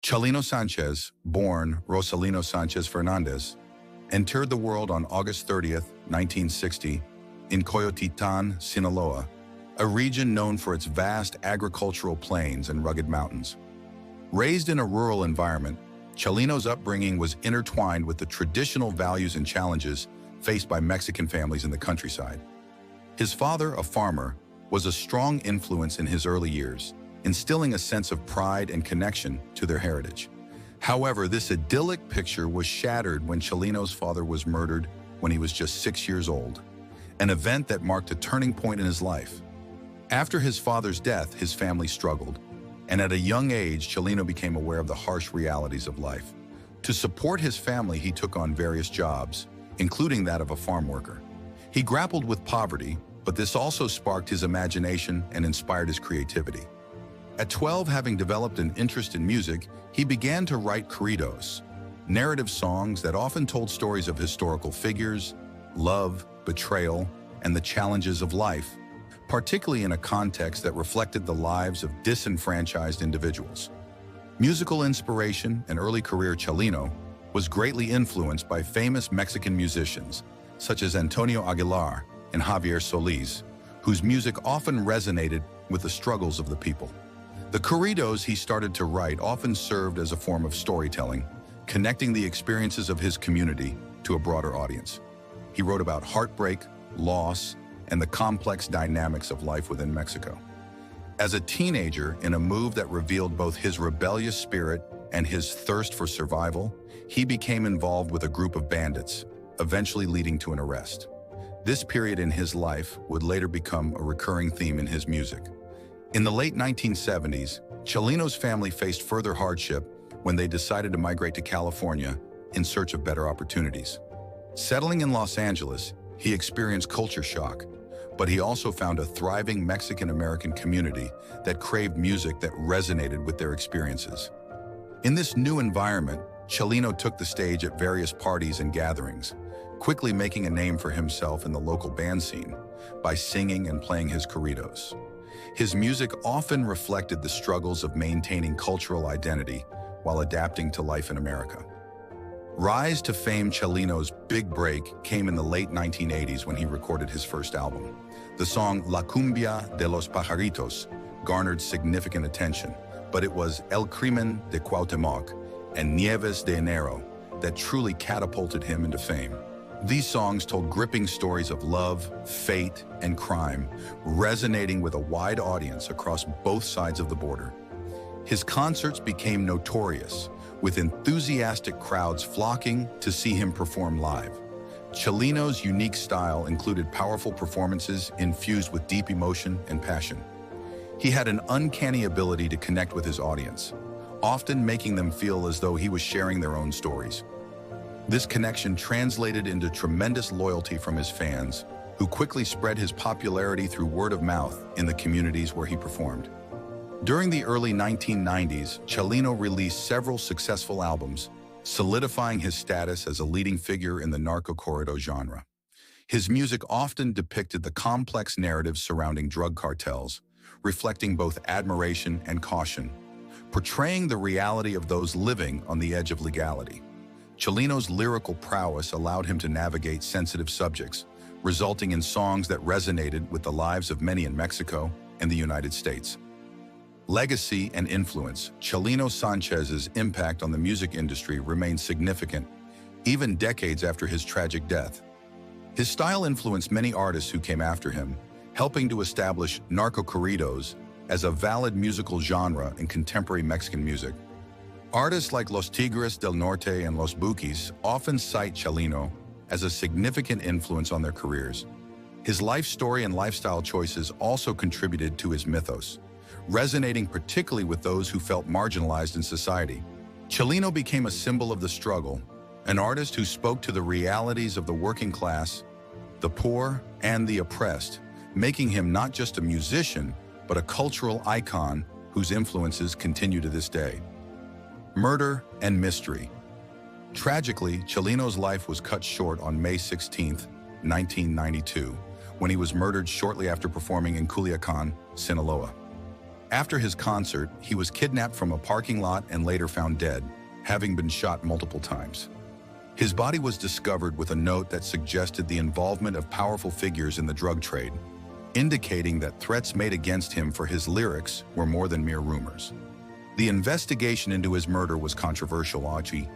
Chalino Sánchez, born Rosalino Sánchez Fernandez, entered the world on August 30th, 1960, in Coyotitan, Sinaloa, a region known for its vast agricultural plains and rugged mountains. Raised in a rural environment, Chalino's upbringing was intertwined with the traditional values and challenges faced by Mexican families in the countryside. His father, a farmer, was a strong influence in his early years, instilling a sense of pride and connection to their heritage. However, this idyllic picture was shattered when Chalino's father was murdered when he was just 6 years old, an event that marked a turning point in his life. After his father's death, his family struggled, and at a young age, Chalino became aware of the harsh realities of life. To support his family, he took on various jobs, including that of a farm worker. He grappled with poverty, but this also sparked his imagination and inspired his creativity. At 12, having developed an interest in music, he began to write corridos, narrative songs that often told stories of historical figures, love, betrayal, and the challenges of life, particularly in a context that reflected the lives of disenfranchised individuals. Musical inspiration and early career Chalino was greatly influenced by famous Mexican musicians, such as Antonio Aguilar and Javier Solís, whose music often resonated with the struggles of the people. The corridos he started to write often served as a form of storytelling, connecting the experiences of his community to a broader audience. He wrote about heartbreak, loss, and the complex dynamics of life within Mexico. As a teenager, in a move that revealed both his rebellious spirit and his thirst for survival, he became involved with a group of bandits, eventually leading to an arrest. This period in his life would later become a recurring theme in his music. In the late 1970s, Chalino's family faced further hardship when they decided to migrate to California in search of better opportunities. Settling in Los Angeles, he experienced culture shock, but he also found a thriving Mexican-American community that craved music that resonated with their experiences. In this new environment, Chalino took the stage at various parties and gatherings, quickly making a name for himself in the local band scene by singing and playing his corridos. His music often reflected the struggles of maintaining cultural identity while adapting to life in America. Rise to fame Chalino's big break came in the late 1980s when he recorded his first album. The song La Cumbia de los Pajaritos garnered significant attention, but it was El Crimen de Cuauhtémoc and Nieves de Enero that truly catapulted him into fame. These songs told gripping stories of love, fate, and crime, resonating with a wide audience across both sides of the border. His concerts became notorious, with enthusiastic crowds flocking to see him perform live. Chalino's unique style included powerful performances infused with deep emotion and passion. He had an uncanny ability to connect with his audience, often making them feel as though he was sharing their own stories. This connection translated into tremendous loyalty from his fans, who quickly spread his popularity through word of mouth in the communities where he performed. During the early 1990s, Chalino released several successful albums, solidifying his status as a leading figure in the Narcocorrido genre. His music often depicted the complex narratives surrounding drug cartels, reflecting both admiration and caution, portraying the reality of those living on the edge of legality. Chalino's lyrical prowess allowed him to navigate sensitive subjects, resulting in songs that resonated with the lives of many in Mexico and the United States. Legacy and influence. Chalino Sánchez's impact on the music industry remains significant, even decades after his tragic death. His style influenced many artists who came after him, helping to establish narcocorridos as a valid musical genre in contemporary Mexican music. Artists like Los Tigres del Norte and Los Bukis often cite Chalino as a significant influence on their careers. His life story and lifestyle choices also contributed to his mythos, resonating particularly with those who felt marginalized in society. Chalino became a symbol of the struggle, an artist who spoke to the realities of the working class, the poor, and the oppressed, making him not just a musician, but a cultural icon whose influences continue to this day. Murder and mystery. Tragically, Chalino's life was cut short on May 16, 1992, when he was murdered shortly after performing in Culiacan, Sinaloa. After his concert, he was kidnapped from a parking lot and later found dead, having been shot multiple times. His body was discovered with a note that suggested the involvement of powerful figures in the drug trade, indicating that threats made against him for his lyrics were more than mere rumors. The investigation into his murder was controversial, Achi,